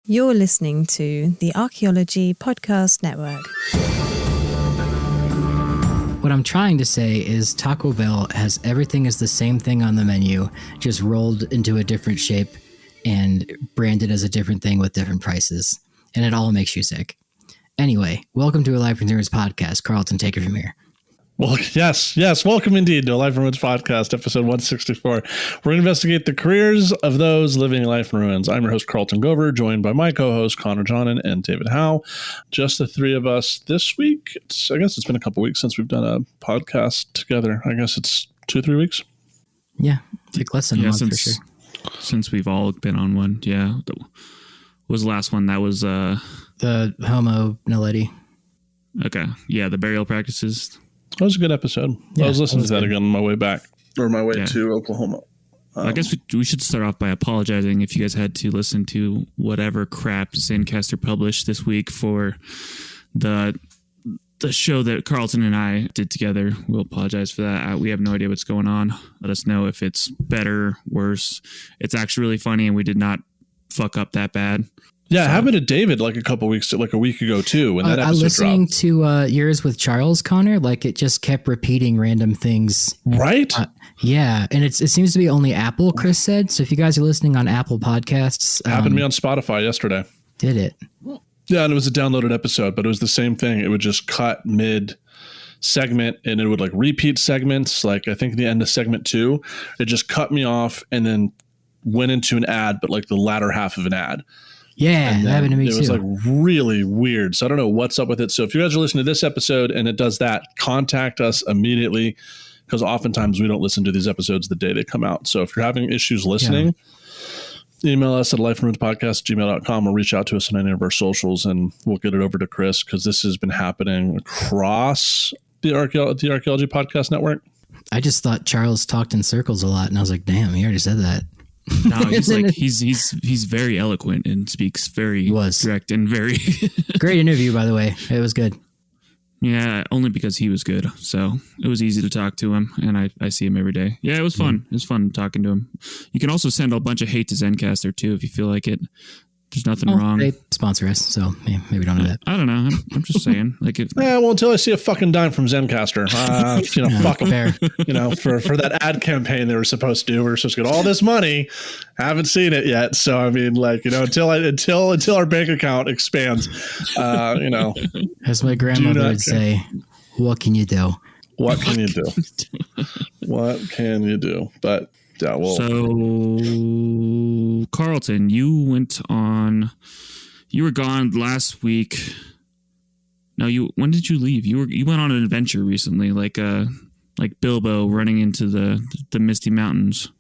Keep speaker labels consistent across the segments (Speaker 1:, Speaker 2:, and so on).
Speaker 1: You're listening to the Archaeology Podcast Network.
Speaker 2: What I'm trying to say is Taco Bell has everything as the same thing on the menu, just rolled into a different shape and branded as a different thing with different prices. And it all makes you sick. Anyway, welcome to a Life from Ruins podcast. Carlton, take it from here.
Speaker 3: Well, yes. Welcome indeed to a Life in Ruins podcast, episode 164. We're going to investigate the careers of those living life in ruins. I'm your host, Carlton Gover, joined by my co-host, Connor Johnnon and David Howe. Just the three of us this week. I guess it's been a couple weeks since we've done a podcast together. I guess it's 2-3 weeks.
Speaker 2: Yeah, like less than a month for sure.
Speaker 4: Since we've all been on one. Yeah. What was the last one? That was
Speaker 2: the Homo Naledi.
Speaker 4: Okay. Yeah, the burial practices.
Speaker 3: That was a good episode. Yeah, I was listening to that again on my way back, or my way to Oklahoma.
Speaker 4: I guess we should start off by apologizing if you guys had to listen to whatever crap Zencastr published this week for the show that Carlton and I did together. We'll apologize for that. We have no idea what's going on. Let us know if it's better, worse. It's actually really funny, and we did not fuck up that bad.
Speaker 3: Yeah, it happened to David like a week ago too. When that episode
Speaker 2: listening
Speaker 3: dropped.
Speaker 2: to yours with Charles, Connor, like it just kept repeating random things.
Speaker 3: Right?
Speaker 2: Yeah, and it seems to be only Apple, Chris said. So if you guys are listening on Apple Podcasts.
Speaker 3: Happened to me on Spotify yesterday.
Speaker 2: Did it?
Speaker 3: Yeah, and it was a downloaded episode, but it was the same thing. It would just cut mid-segment, and it would like repeat segments. Like I think the end of segment 2, it just cut me off and then went into an ad, but like the latter half of an ad.
Speaker 2: Yeah, that happened to me too.
Speaker 3: It was like really weird. So I don't know what's up with it. So if you guys are listening to this episode and it does that, contact us immediately, because oftentimes we don't listen to these episodes the day they come out. So if you're having issues listening, email us at lifeandruinspodcast@gmail.com or reach out to us on any of our socials and we'll get it over to Chris, because this has been happening across the Archaeology Podcast Network.
Speaker 2: I just thought Charles talked in circles a lot, and I was like, damn, he already said that.
Speaker 4: No, he's very eloquent and speaks very direct and very
Speaker 2: great interview, by the way. It was good.
Speaker 4: Yeah, only because he was good. So it was easy to talk to him, and I see him every day. Yeah, it was fun. It was fun talking to him. You can also send a bunch of hate to Zencastr too if you feel like it. There's nothing wrong. They
Speaker 2: sponsor us, so maybe we don't do that.
Speaker 4: I don't know. I'm just saying. Like,
Speaker 3: well, until I see a fucking dime from Zencastr, fuck them.
Speaker 2: Fair.
Speaker 3: For that ad campaign they were supposed to do, we were supposed to get all this money. Haven't seen it yet, so I mean, like, until our bank account expands,
Speaker 2: As my grandmother would say, what can you do?
Speaker 3: What can you do? What can you do? But. Yeah, well.
Speaker 4: So, Carlton, you were gone last week. No, when did you leave? You went on an adventure recently, like Bilbo running into the Misty Mountains.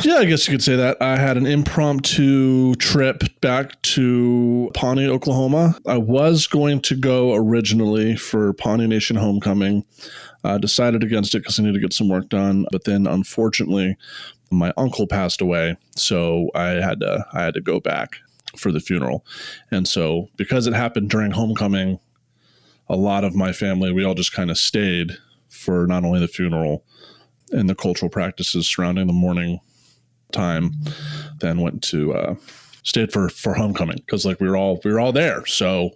Speaker 3: Yeah, I guess you could say that. I had an impromptu trip back to Pawnee, Oklahoma. I was going to go originally for Pawnee Nation Homecoming. Decided against it because I needed to get some work done. But then, unfortunately, my uncle passed away, so I had to go back for the funeral. And so, because it happened during homecoming, a lot of my family, we all just kind of stayed for not only the funeral and the cultural practices surrounding the mourning time, then went to stayed for homecoming because like we were all there. So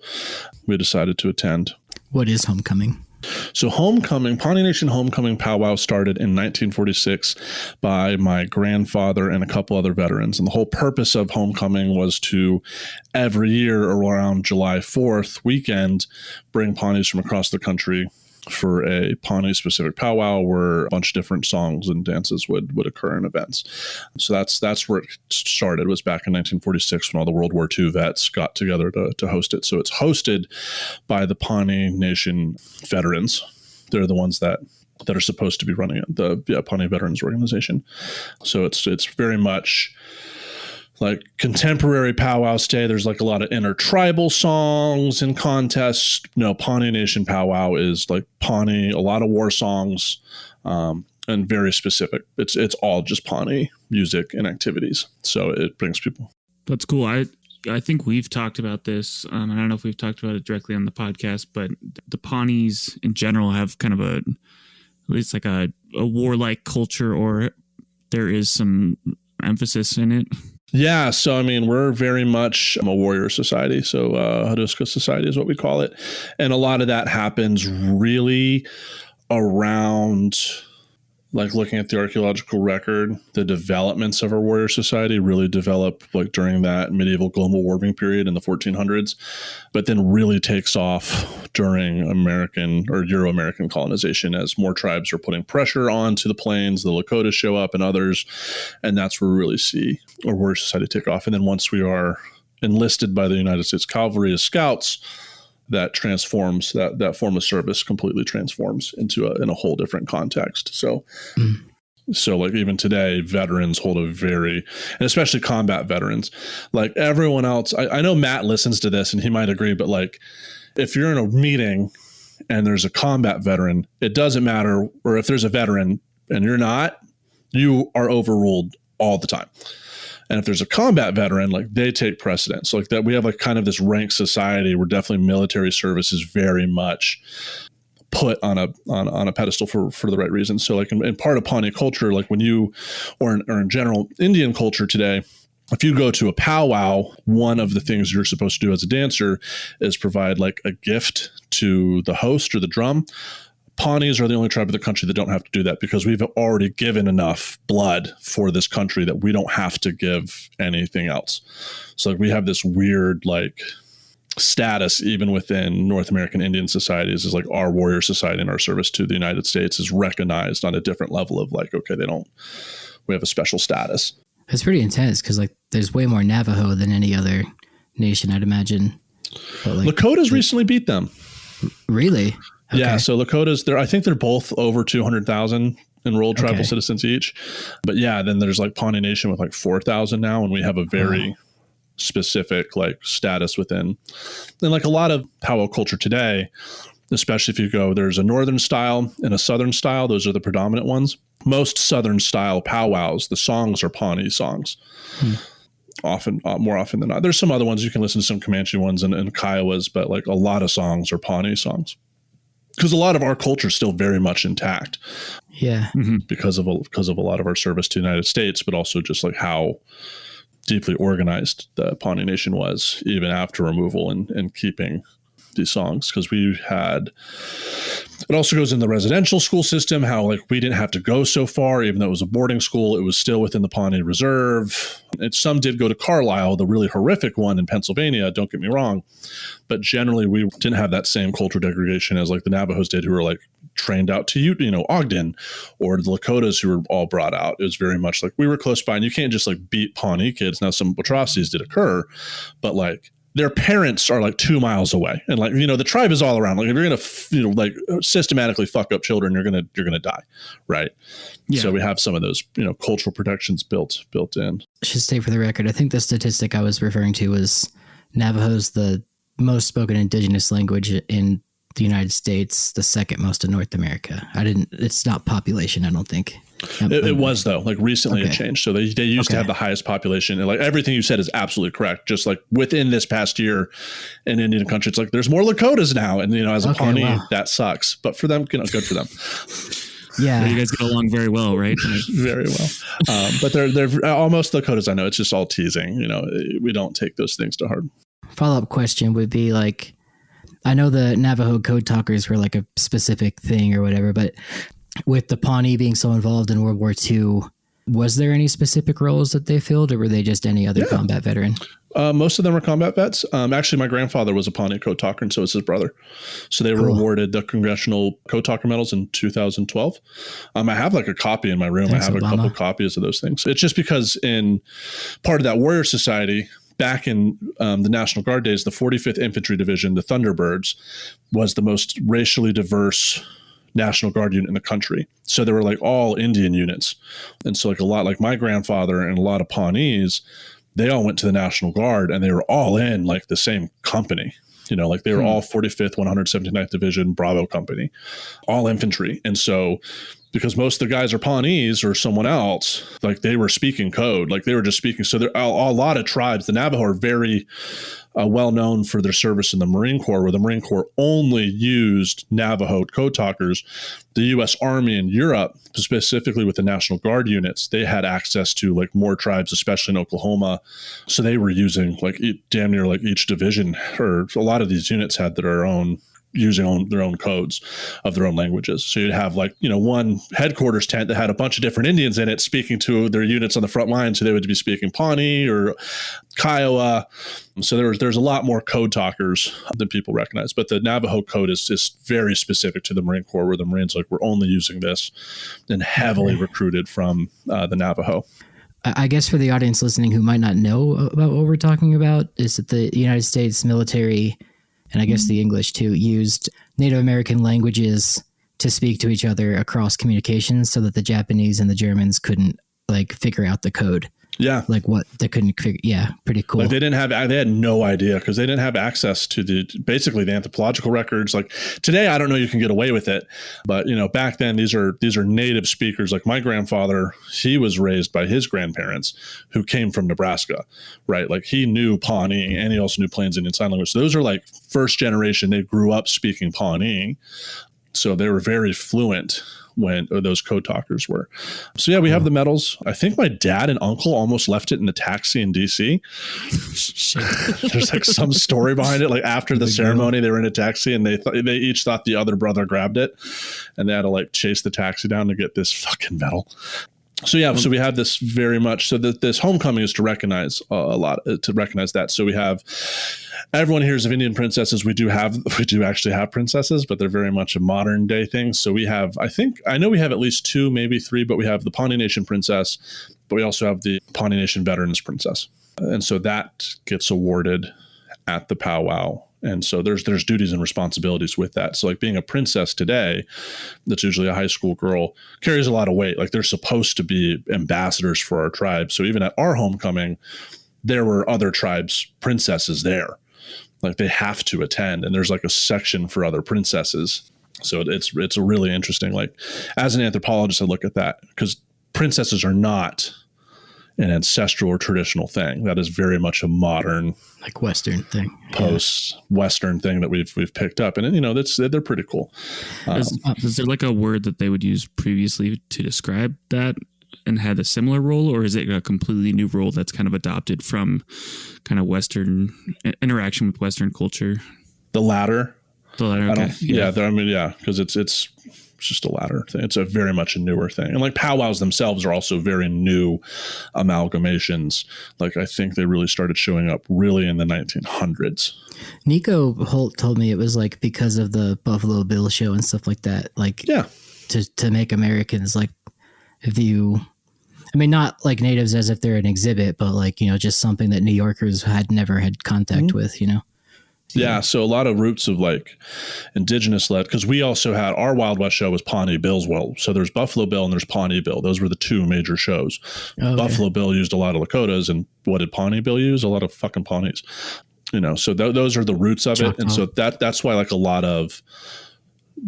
Speaker 3: we decided to attend.
Speaker 2: What is homecoming?
Speaker 3: So homecoming, Pawnee Nation Homecoming powwow started in 1946 by my grandfather and a couple other veterans. And the whole purpose of homecoming was to every year around July 4th weekend, bring Pawnees from across the country for a Pawnee specific powwow where a bunch of different songs and dances would occur in events. So that's where it started, was back in 1946 when all the World War II vets got together to host it. So it's hosted by the Pawnee Nation veterans. They're the ones that are supposed to be running it, the Pawnee Veterans Organization. So it's very much like contemporary powwow stay. There's like a lot of intertribal songs and contests. No, Pawnee Nation powwow is like Pawnee, a lot of war songs, and very specific. It's all just Pawnee music and activities. So it brings people.
Speaker 4: That's cool. I think we've talked about this. I don't know if we've talked about it directly on the podcast, but the Pawnees in general have kind of at least like a warlike culture, or there is some emphasis in it.
Speaker 3: Yeah, so I mean, we're very much a warrior society. So Haduska Society is what we call it. And a lot of that happens really around, like looking at the archaeological record, the developments of our warrior society really develop like during that medieval global warming period in the 1400s, but then really takes off during American or Euro-American colonization as more tribes are putting pressure onto the plains. The Lakotas show up and others, and that's where we really see our warrior society take off. And then once we are enlisted by the United States Cavalry as scouts, that transforms that form of service completely transforms into in a whole different context. So, so like even today, veterans hold a very, and especially combat veterans, like everyone else. I know Matt listens to this and he might agree, but like if you're in a meeting and there's a combat veteran, it doesn't matter. Or if there's a veteran and you're not, you are overruled all the time. And if there's a combat veteran, like they take precedence. So like that, we have like kind of this ranked society where definitely military service is very much put on a pedestal for the right reasons. So like in part of Pawnee culture, like when you, or in general Indian culture today, if you go to a powwow, one of the things you're supposed to do as a dancer is provide like a gift to the host or the drum. Pawnees are the only tribe of the country that don't have to do that because we've already given enough blood for this country that we don't have to give anything else. So like, we have this weird like status even within North American Indian societies is like our warrior society and our service to the United States is recognized on a different level of like, okay, we have a special status.
Speaker 2: It's pretty intense because like there's way more Navajo than any other nation, I'd imagine.
Speaker 3: But like, Lakotas recently beat them.
Speaker 2: Really? Okay.
Speaker 3: Yeah, so Lakotas, I think they're both over 200,000 enrolled tribal citizens each. But yeah, then there's like Pawnee Nation with like 4,000 now, and we have a very specific like status within. And like a lot of powwow culture today, especially if you go, there's a northern style and a southern style. Those are the predominant ones. Most southern style powwows, the songs are Pawnee songs. Often, more often than not. There's some other ones you can listen to, some Comanche ones and Kiowas, but like a lot of songs are Pawnee songs. Because a lot of our culture is still very much intact.
Speaker 2: Yeah.
Speaker 3: Because of a lot of our service to the United States, but also just like how deeply organized the Pawnee Nation was even after removal and keeping these songs. Because we had, it also goes in the residential school system, how like we didn't have to go so far, even though it was a boarding school, it was still within the Pawnee Reserve. And some did go to Carlisle, the really horrific one in Pennsylvania, don't get me wrong. But generally we didn't have that same cultural degradation as like the Navajos did, who were like trained out to, Ogden, or the Lakotas who were all brought out. It was very much like we were close by, and you can't just like beat Pawnee kids. Now some atrocities did occur, but like their parents are like 2 miles away, and like the tribe is all around. Like if you're gonna like systematically fuck up children, you're gonna die, right? Yeah. So we have some of those cultural protections built in.
Speaker 2: I should state for the record, I think the statistic I was referring to was Navajo's the most spoken indigenous language in the United States, the second most in North America. It's not population, I don't think.
Speaker 3: It was though, like recently it changed. So they used to have the highest population, and like everything you said is absolutely correct. Just like within this past year in Indian country, it's like there's more Lakotas now. And as a Pawnee, that sucks. But for them, good for them.
Speaker 2: Yeah.
Speaker 4: You guys get along very well, right?
Speaker 3: Very well. But they're almost Lakotas. I know it's just all teasing. We don't take those things to heart.
Speaker 2: Follow-up question would be like, I know the Navajo code talkers were like a specific thing or whatever, but with the Pawnee being so involved in World War II, was there any specific roles that they filled, or were they just any other combat veteran?
Speaker 3: Most of them are combat vets. Actually, my grandfather was a Pawnee code talker, and so was his brother. So they were awarded the Congressional Code Talker Medals in 2012. I have like a copy in my room.
Speaker 2: Thanks,
Speaker 3: I have
Speaker 2: Obama.
Speaker 3: a couple copies of those things. It's just because in part of that warrior society, back in the National Guard days, the 45th Infantry Division, the Thunderbirds, was the most racially diverse National Guard unit in the country. So they were like all Indian units. And so like a lot, like my grandfather and a lot of Pawnees, they all went to the National Guard, and they were all in like the same company. Like they were all 45th, 179th Division, Bravo Company, all infantry. And so because most of the guys are Pawnees or someone else, like they were speaking code, like they were just speaking. So there are a lot of tribes. The Navajo are very well known for their service in the Marine Corps, where the Marine Corps only used Navajo code talkers. The U.S. Army in Europe, specifically with the National Guard units, they had access to like more tribes, especially in Oklahoma. So they were using like damn near like each division, or a lot of these units had their own, using their own codes of their own languages. So you'd have like, one headquarters tent that had a bunch of different Indians in it speaking to their units on the front line. So they would be speaking Pawnee or Kiowa. So there's a lot more code talkers than people recognize. But the Navajo code is just very specific to the Marine Corps, where the Marines like we're only using this, and heavily recruited from the Navajo.
Speaker 2: I guess for the audience listening who might not know about what we're talking about, is that the United States military, and I guess the English too, used Native American languages to speak to each other across communications, so that the Japanese and the Germans couldn't like figure out the code.
Speaker 3: Yeah.
Speaker 2: Like what they couldn't figure. Yeah. Pretty cool.
Speaker 3: Like they had no idea, because they didn't have access to basically the anthropological records. Like today, I don't know, you can get away with it, but back then these are native speakers. Like my grandfather, he was raised by his grandparents who came from Nebraska, right? Like he knew Pawnee, and he also knew Plains Indian Sign Language. So those are like first generation. They grew up speaking Pawnee. So they were very fluent when those code talkers were. So yeah, we have the medals. I think my dad and uncle almost left it in a taxi in DC. There's like some story behind it. Like after the ceremony, they were in a taxi, and they each thought the other brother grabbed it, and they had to like chase the taxi down to get this fucking medal. So yeah, so we have this very much. So this homecoming is to recognize that. So we have, everyone hears of Indian princesses. We do actually have princesses, but they're very much a modern day thing. So we have, I know we have at least 2, maybe 3, but we have the Pawnee Nation princess, but we also have the Pawnee Nation veterans princess. And so that gets awarded at the powwow. And so there's duties and responsibilities with that. So like being a princess today, that's usually a high school girl, carries a lot of weight. Like they're supposed to be ambassadors for our tribe. So even at our homecoming, there were other tribes' princesses there. Like they have to attend, and there's like a section for other princesses. So it's a really interesting, like as an anthropologist, I look at that, because princesses are not an ancestral or traditional thing. That is very much a modern,
Speaker 2: like Western thing,
Speaker 4: post-Western
Speaker 3: thing that we've picked up, and they're pretty cool.
Speaker 4: Is there like a word that they would use previously to describe that and had a similar role, or is it a completely new role that's kind of adopted from kind of Western interaction with Western culture?
Speaker 3: The latter.
Speaker 4: Okay.
Speaker 3: Because it's just a latter thing. It's a very much a newer thing. And like powwows themselves are also very new amalgamations. Like I think they really started showing up really in the 1900s. Nico
Speaker 2: Holt told me it was like because of the Buffalo Bill show and stuff like that. Like,
Speaker 3: yeah,
Speaker 2: to make Americans like view, I mean, not like natives as if they're an exhibit, but like, just something that New Yorkers had never had contact with,
Speaker 3: Yeah, so a lot of roots of like indigenous led, because we also had our Wild West show was Pawnee Bill's World. So there's Buffalo Bill and there's Pawnee Bill. Those were the 2 major shows. Okay. Buffalo Bill used a lot of Lakotas, and what did Pawnee Bill use? A lot of fucking Pawnees. So those are the roots of it. And so that's why like a lot of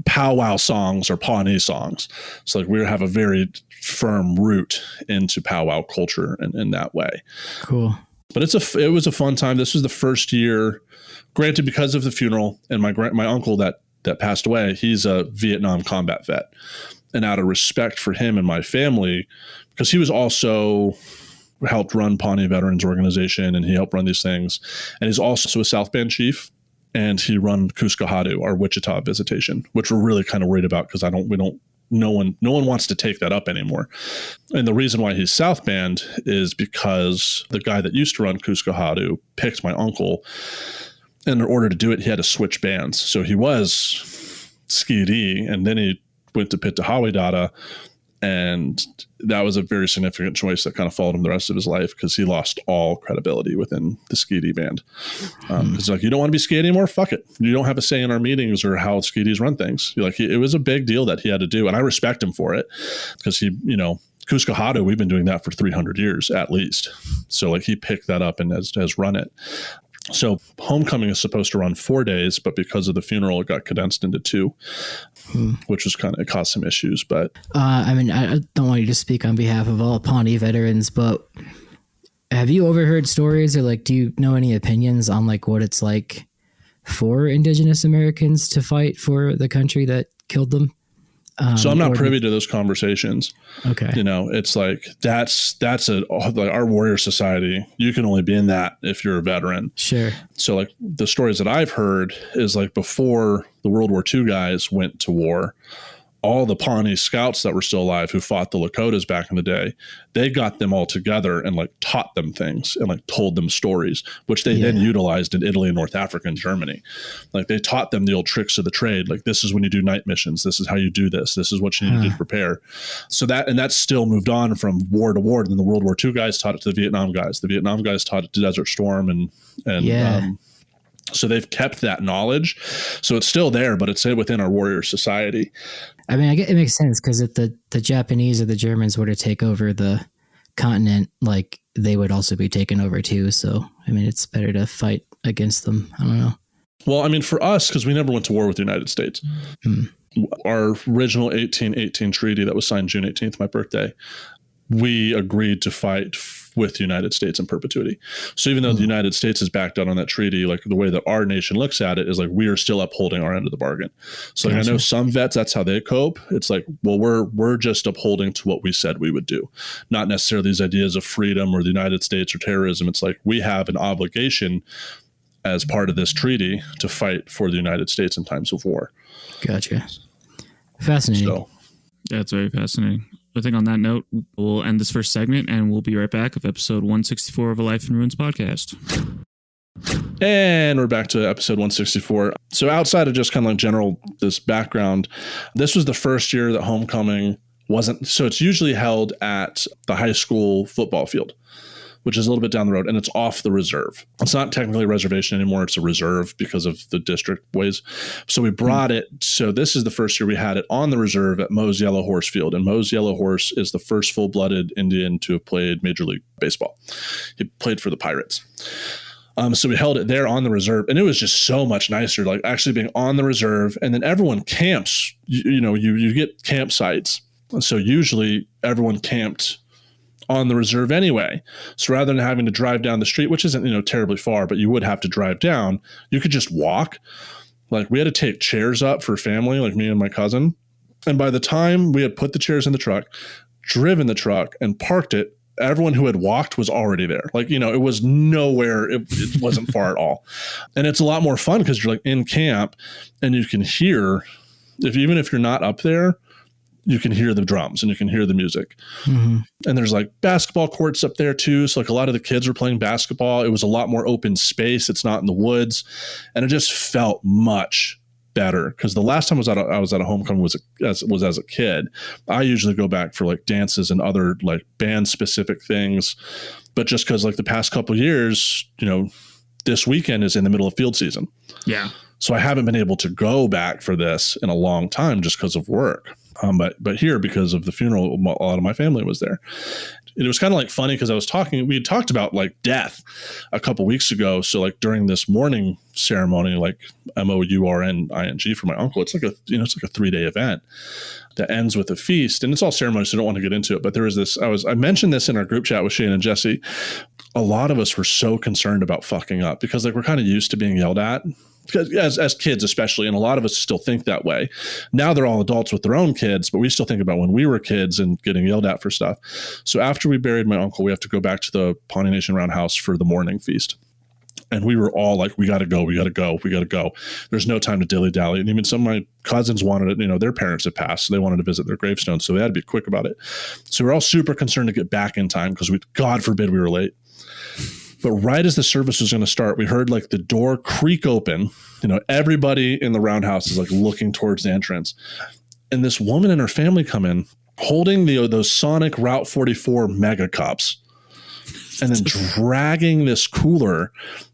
Speaker 3: powwow songs are Pawnee songs. So like we have a very firm root into powwow culture in that way.
Speaker 2: Cool.
Speaker 3: But it was a fun time. This was the first year, granted, because of the funeral, and my uncle that passed away, he's a Vietnam combat vet. And out of respect for him and my family, because he was also helped run Pawnee Veterans Organization, and he helped run these things. And he's also a South Band chief, and he run Kuskahadu, our Wichita visitation, which we're really kind of worried about, because no one wants to take that up anymore. And the reason why he's South Band is because the guy that used to run Kuskahadu picked my uncle. And in order to do it, he had to switch bands. So he was Ski-Dee, and then he went to Pittahawidata, and that was a very significant choice that kind of followed him the rest of his life, because he lost all credibility within the Ski-Dee band. It's like, you don't want to be Ski anymore? Fuck it. You don't have a say in our meetings or how Ski-Dees run things. It was a big deal that he had to do, and I respect him for it, because he, Kuskahadu, we've been doing that for 300 years at least. So like he picked that up and has run it. So homecoming is supposed to run 4 days, but because of the funeral, it got condensed into 2, which was it caused some issues. But
Speaker 2: I mean, I don't want you to speak on behalf of all Pawnee veterans, but have you overheard stories, or like, do you know any opinions on like what it's like for Indigenous Americans to fight for the country that killed them?
Speaker 3: So I'm not privy to those conversations.
Speaker 2: Okay.
Speaker 3: You know, it's like, that's like our warrior society. You can only be in that if you're a veteran.
Speaker 2: Sure.
Speaker 3: So like the stories that I've heard is like before the World War II guys went to war, all the Pawnee scouts that were still alive who fought the Lakotas back in the day, they got them all together and like taught them things and like told them stories, which they then utilized in Italy and North Africa and Germany. Like they taught them the old tricks of the trade. Like, this is when you do night missions. This is how you do this. This is what you need to do to prepare. So that's still moved on from war to war. And then the World War II guys taught it to the Vietnam guys. The Vietnam guys taught it to Desert Storm and so they've kept that knowledge. So it's still there, but it's within our warrior society.
Speaker 2: I mean, I get it makes sense, because if the Japanese or the Germans were to take over the continent, like they would also be taken over too. So, I mean, it's better to fight against them. I don't know.
Speaker 3: Well, I mean, for us, because we never went to war with the United States. Our original 1818 treaty that was signed June 18th, my birthday, we agreed to fight with the United States in perpetuity. So even though the United States is backed out on that treaty, like the way that our nation looks at it is like, we are still upholding our end of the bargain. So like, I know some vets, that's how they cope. It's like, well, we're just upholding to what we said we would do, not necessarily these ideas of freedom or the United States or terrorism. It's like, we have an obligation as part of this treaty to fight for the United States in times of war.
Speaker 2: Gotcha. Fascinating.
Speaker 3: So,
Speaker 4: That's very fascinating. I think on that note, we'll end this first segment, and we'll be right back with episode 164 of A Life in Ruins podcast.
Speaker 3: And we're back to episode 164. So outside of just kind of like general this background, this was the first year that homecoming wasn't. So it's usually held at the high school football field, which is a little bit down the road, and it's off the reserve. It's not technically a reservation anymore. It's a reserve because of the district ways. So we brought it. So this is the first year we had it on the reserve at Moe's Yellow Horse Field. And Moe's Yellow Horse is the first full-blooded Indian to have played Major League Baseball. He played for the Pirates. So we held it there on the reserve, and it was just so much nicer, like actually being on the reserve. And then everyone camps, you get campsites. So usually everyone camped on the reserve anyway. So rather than having to drive down the street, which isn't, terribly far, but you would have to drive down, you could just walk. Like we had to take chairs up for family, like me and my cousin. And by the time we had put the chairs in the truck, driven the truck and parked it, everyone who had walked was already there. Like, it was nowhere. It wasn't far at all. And it's a lot more fun because you're like in camp and you can hear, even if you're not up there, you can hear the drums and you can hear the music. Mm-hmm. And there's like basketball courts up there too. So like a lot of the kids were playing basketball. It was a lot more open space. It's not in the woods. And it just felt much better. Because the last time I was at a homecoming was as a kid. I usually go back for like dances and other like band specific things. But just because like the past couple of years, this weekend is in the middle of field season.
Speaker 4: Yeah.
Speaker 3: So I haven't been able to go back for this in a long time just because of work. But here, because of the funeral, a lot of my family was there. It was kind of like funny because we had talked about like death a couple weeks ago. So like during this mourning ceremony, like MOURNING for my uncle, it's like a 3-day event that ends with a feast, and it's all ceremony. So I don't want to get into it, but there was this, I mentioned this in our group chat with Shane and Jesse. A lot of us were so concerned about fucking up because like we're kind of used to being yelled at. Because as kids especially, and a lot of us still think that way. Now they're all adults with their own kids, but we still think about when we were kids and getting yelled at for stuff. So after we buried my uncle, we have to go back to the Pawnee Nation Roundhouse for the morning feast. And we were all like, we got to go. There's no time to dilly-dally. And even some of my cousins wanted it, their parents had passed, so they wanted to visit their gravestones. So they had to be quick about it. So we're all super concerned to get back in time because God forbid we were late. But right as the service was going to start, we heard like the door creak open. Everybody in the roundhouse is like looking towards the entrance. And this woman and her family come in holding those Sonic Route 44 mega cups and then dragging this cooler.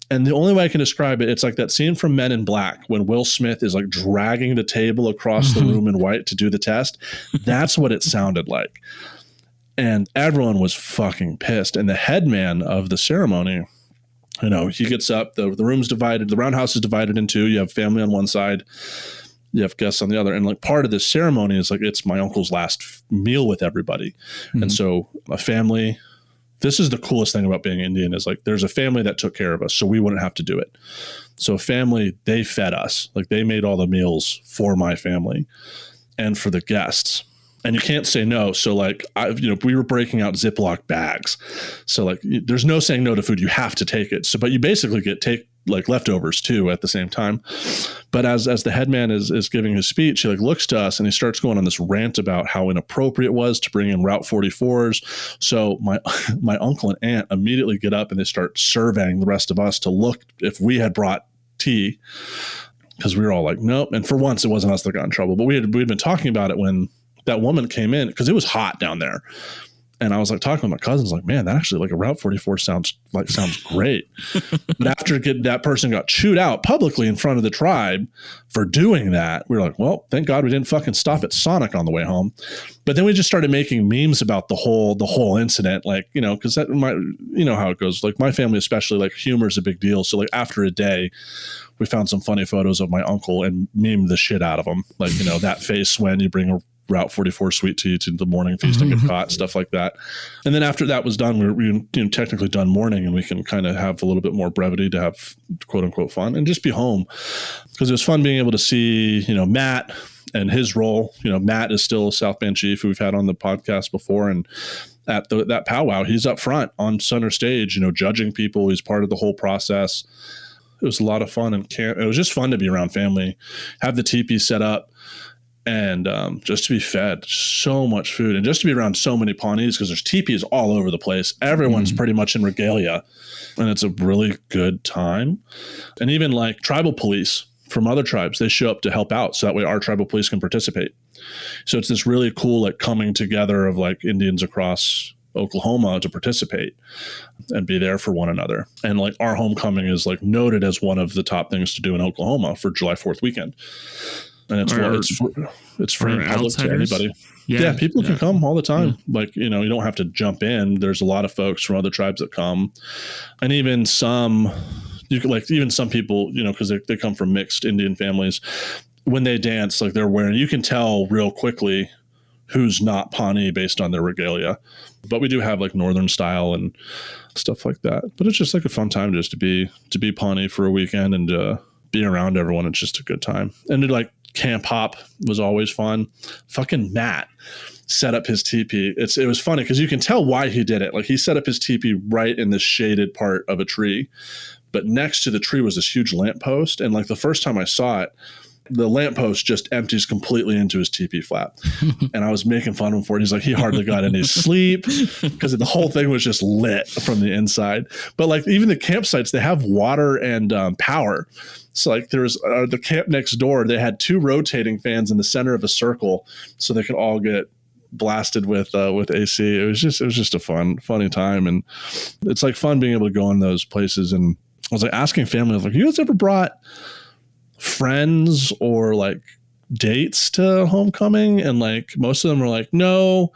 Speaker 3: And the only way I can describe it, it's like that scene from Men in Black when Will Smith is like dragging the table across the room in white to do the test. That's what it sounded like. And everyone was fucking pissed. And the headman of the ceremony, He gets up, the room's divided, the roundhouse is divided in two. You have family on one side, you have guests on the other. And like part of this ceremony is like, it's my uncle's last meal with everybody. Mm-hmm. And so a family, this is the coolest thing about being Indian is like, there's a family that took care of us, so we wouldn't have to do it. So family, they fed us. Like they made all the meals for my family and for the guests. And you can't say no. So like, we were breaking out Ziploc bags. So like, there's no saying no to food. You have to take it. So, but you basically take like leftovers too at the same time. But as the headman is giving his speech, he like looks to us and he starts going on this rant about how inappropriate it was to bring in Route 44s. So my uncle and aunt immediately get up and they start surveying the rest of us to look if we had brought tea, because we were all like, nope. And for once, it wasn't us that got in trouble. But we'd been talking about it when that woman came in, because it was hot down there. And I was like talking with my cousins, like, man, that actually like a Route 44 sounds great. But after that person got chewed out publicly in front of the tribe for doing that, we were like, well, thank God we didn't fucking stop at Sonic on the way home. But then we just started making memes about the whole incident, like, because that how it goes. Like my family, especially, like humor is a big deal. So like after a day, we found some funny photos of my uncle and memed the shit out of him. Like, that face when you bring a Route 44 sweet tea to the morning feast and get caught, stuff like that. And then after that was done, we were technically done mourning, and we can kind of have a little bit more brevity to have quote unquote fun and just be home, because it was fun being able to see, Matt and his role. Matt is still a South Band chief who we've had on the podcast before. And at that powwow, he's up front on center stage, judging people. He's part of the whole process. It was a lot of fun, and it was just fun to be around family, have the teepee set up, and just to be fed so much food, and just to be around so many Pawnees, because there's teepees all over the place. Everyone's pretty much in regalia, and it's a really good time. And even like tribal police from other tribes, they show up to help out, so that way our tribal police can participate. So it's this really cool like coming together of like Indians across Oklahoma to participate and be there for one another. And like our homecoming is like noted as one of the top things to do in Oklahoma for July 4th weekend. And it's free and public to anybody. Yeah, people can come all the time. Like, you don't have to jump in. There's a lot of folks from other tribes that come. And even some people, because they come from mixed Indian families, when they dance, like they're wearing, you can tell real quickly who's not Pawnee based on their regalia. But we do have like Northern style and stuff like that. But it's just like a fun time just to be Pawnee for a weekend and be around everyone. It's just a good time. And like camp hop was always fun. Fucking Matt set up his teepee. It was funny because you can tell why he did it. Like he set up his teepee right in the shaded part of a tree, but next to the tree was this huge lamppost. And like the first time I saw it, the lamppost just empties completely into his teepee flap. And I was making fun of him for it. He's like, he hardly got any sleep because the whole thing was just lit from the inside. But like even the campsites, they have water and power. So like there was the camp next door, they had 2 rotating fans in the center of a circle so they could all get blasted with AC. It was just a funny time. And it's like fun being able to go in those places. And I was like asking family, I was like, you guys ever brought friends or like dates to homecoming? And like most of them were like, no,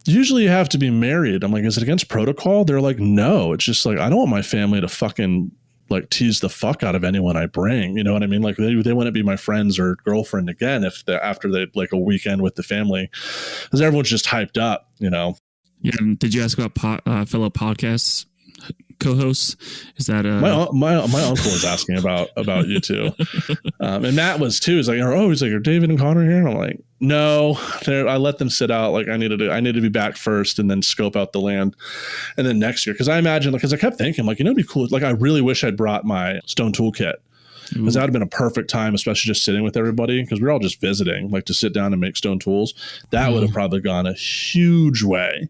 Speaker 3: usually you have to be married. I'm like, is it against protocol? They're like, no, it's just like, I don't want my family to fucking like tease the fuck out of anyone I bring. You know what I mean? Like they wouldn't be my friends or girlfriend again if after they like a weekend with the family, because everyone's just hyped up, Yeah.
Speaker 4: And did you ask about fellow podcasts co-hosts? Is that
Speaker 3: my uncle was asking about you two, and Matt was too. He's like, are David and Connor here? And I'm like, no, I let them sit out. Like I needed to be back first and then scope out the land, and then next year, because I imagine, because I kept thinking like, it'd be cool. Like I really wish I'd brought my stone tool kit, because that would have been a perfect time, especially just sitting with everybody, because we're all just visiting, like to sit down and make stone tools. That would have probably gone a huge way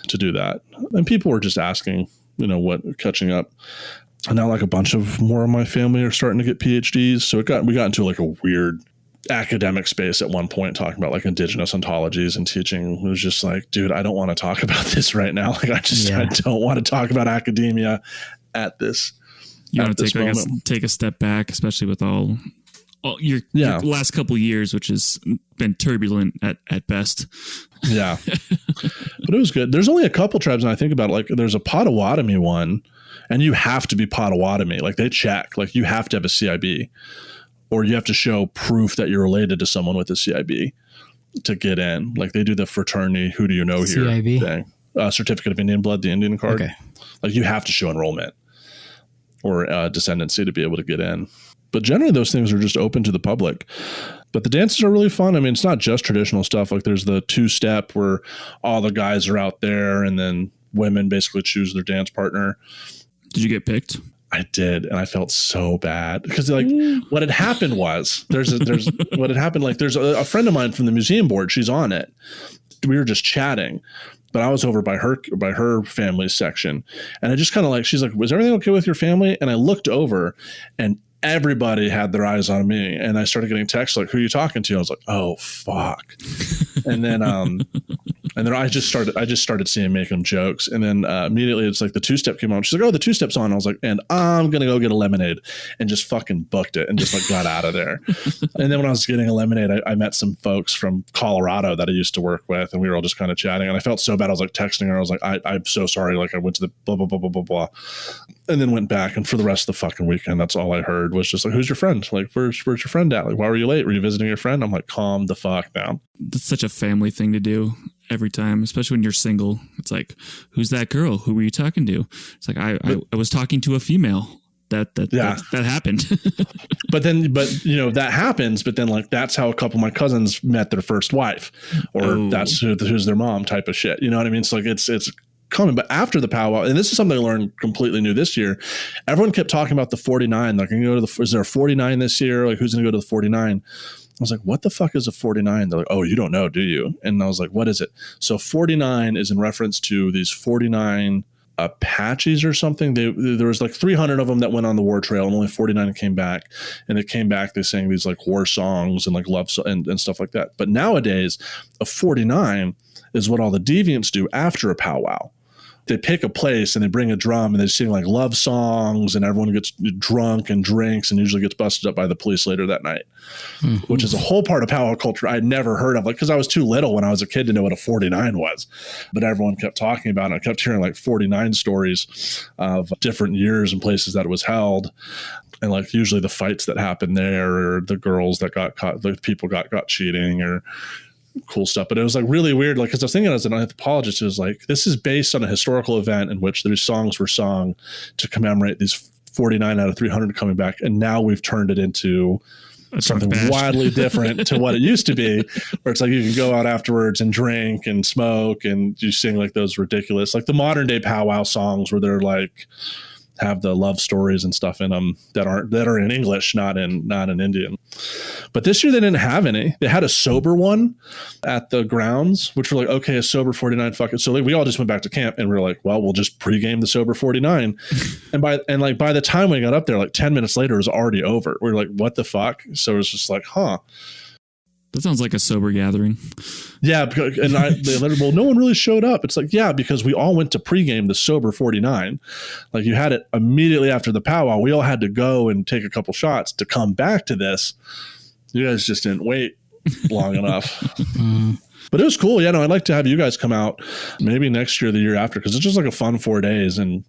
Speaker 3: to do that. And people were just asking, what catching up. And now like a bunch of more of my family are starting to get PhDs. So we got into like a weird academic space at one point, talking about like indigenous ontologies and teaching. It was just like, dude, I don't want to talk about this right now. Like I don't want to talk about academia at this.
Speaker 4: You want to take a step back, especially with all your last couple of years, which has been turbulent at best. Yeah.
Speaker 3: But it was good. There's only a couple tribes, and I think about it, like there's a Potawatomi one And you have to be Potawatomi. Like they check, like you have to have a CIB, or you have to show proof that you're related to someone with a CIB to get in. Like they do the fraternity, who do you know here
Speaker 2: CIB
Speaker 3: thing. Certificate of Indian Blood, the Indian card.
Speaker 2: Okay.
Speaker 3: Like you have to show enrollment or descendancy to be able to get in. But generally those things are just open to the public. But the dances are really fun. I mean, it's not just traditional stuff. Like there's the 2-step where all the guys are out there and then women basically choose their dance partner.
Speaker 4: Did you get picked?
Speaker 3: I did, and I felt so bad because like what had happened was there's what had happened. Like there's a friend of mine from the museum board. She's on it. We were just chatting, but I was over by her family's section, and I just kind of like, she's like, "Was everything okay with your family?" And I looked over, and everybody had their eyes on me, and I started getting texts like, "Who are you talking to?" I was like, "Oh fuck!" And then I just started seeing making jokes, and then immediately it's like the 2-step came on. She's like, "Oh, the 2-step's on." I was like, "And I'm gonna go get a lemonade," and just fucking booked it and just like got out of there. And then when I was getting a lemonade, I met some folks from Colorado that I used to work with, and we were all just kind of chatting. And I felt so bad. I was like texting her. I was like, "I'm so sorry." Like I went to the blah blah blah blah blah blah, and then went back. And for the rest of the fucking weekend, that's all I heard was just like, "Who's your friend? Like, where's your friend at? Like, why were you late? Were you visiting your friend?" I'm like, "Calm the fuck down."
Speaker 4: That's such a family thing to do every time, especially when you're single. It's like, "Who's that girl? Who were you talking to?" It's like, I was talking to a female. That happened. but you know, that happens, but then like that's how a couple of my cousins met their first wife, or that's who's their mom type of shit. You know what I mean? So like it's coming. But after the powwow, and this is something I learned completely new this year, everyone kept talking about the 49. Like, can you go to is there a 49 this year? Like, who's going to go to the 49? I was like, what the fuck is a 49? They're like, oh, you don't know, do you? And I was like, what is it? So 49 is in reference to these 49 Apaches or something. There was like 300 of them that went on the war trail, and only 49 came back. And they came back, they sang these like war songs and like love and stuff like that. But nowadays, a 49 is what all the deviants do after a powwow. They pick a place and they bring a drum and they sing like love songs, and everyone gets drunk and drinks and usually gets busted up by the police later that night, which is a whole part of powwow culture I'd never heard of. Like, because I was too little when I was a kid to know what a 49 was, but everyone kept talking about it. I kept hearing like 49 stories of different years and places that it was held. And like usually the fights that happened there, or the girls that got caught, the people got cheating, or cool stuff. But it was like really weird, like, because I was thinking as an anthropologist, it was like, this is based on a historical event in which these songs were sung to commemorate these 49 out of 300 coming back, and now we've turned it into something wildly different to what it used to be, where it's like you can go out afterwards and drink and smoke and you sing like those ridiculous, like the modern day powwow songs where they're like have the love stories and stuff in them that are in English, not in Indian. But this year they didn't have any. They had a sober one at the grounds, which were like, okay, a sober 49, fuck it. So we all just went back to camp, and we were like, well, we'll just pregame the sober 49. and by the time we got up there, like 10 minutes later, it was already over. We were like, what the fuck? So it was just like, huh. That sounds like a sober gathering.
Speaker 3: Yeah, and well, no one really showed up. It's like, yeah, because we all went to pregame the sober 49. Like, you had it immediately after the powwow. We all had to go and take a couple shots to come back to this. You guys just didn't wait long enough. But it was cool. Yeah, no, I'd like to have you guys come out maybe next year or the year after, because it's just like a fun 4 days and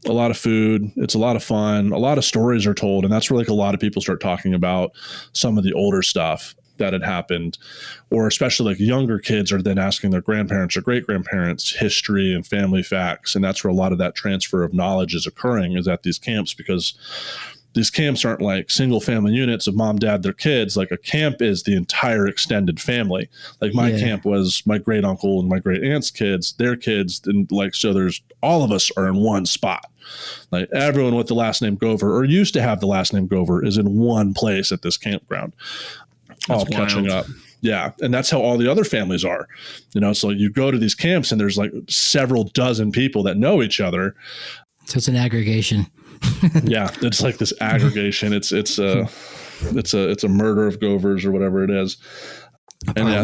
Speaker 3: a lot of food. It's a lot of fun. A lot of stories are told, and that's where like a lot of people start talking about some of the older stuff that had happened, or especially like younger kids are then asking their grandparents or great grandparents history and family facts. And that's where a lot of that transfer of knowledge is occurring, is at these camps, because these camps aren't like single family units of mom, dad, their kids. Like a camp is the entire extended family. Like my camp was my great uncle and my great aunt's kids, their kids. And like, so there's all of us are in one spot. Like everyone with the last name Gover, or used to have the last name Gover, is in one place at this campground. That's all wild. Catching up. Yeah. And that's how all the other families are, you know? So you go to these camps and there's like several dozen people that know each other.
Speaker 2: So it's an aggregation.
Speaker 3: Yeah. It's like this aggregation. It's a murder of Govers or whatever it is. And yeah,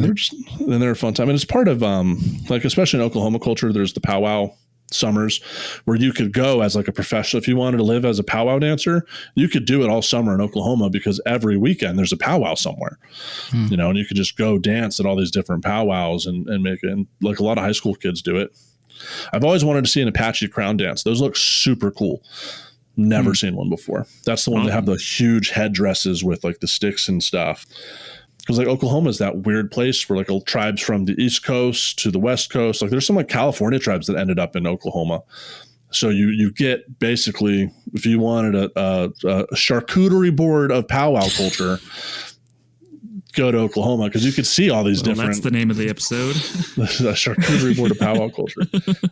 Speaker 3: they're a fun time. And it's part of, like, especially in Oklahoma culture, there's the powwow summers where you could go as like a professional. If you wanted to live as a powwow dancer, you could do it all summer in Oklahoma, because every weekend there's a powwow somewhere, you know, and you could just go dance at all these different powwows and make it. And like a lot of high school kids do it. I've always wanted to see an Apache crown dance. Those look super cool. Never seen one before. That's the one that have the huge headdresses with like the sticks and stuff. Because like Oklahoma is that weird place where like tribes from the East Coast to the West Coast, like there's some like California tribes that ended up in Oklahoma. So you get basically, if you wanted a charcuterie board of powwow culture, go to Oklahoma, because you could see all these different.
Speaker 4: That's the name of the episode.
Speaker 3: The charcuterie board of powwow culture.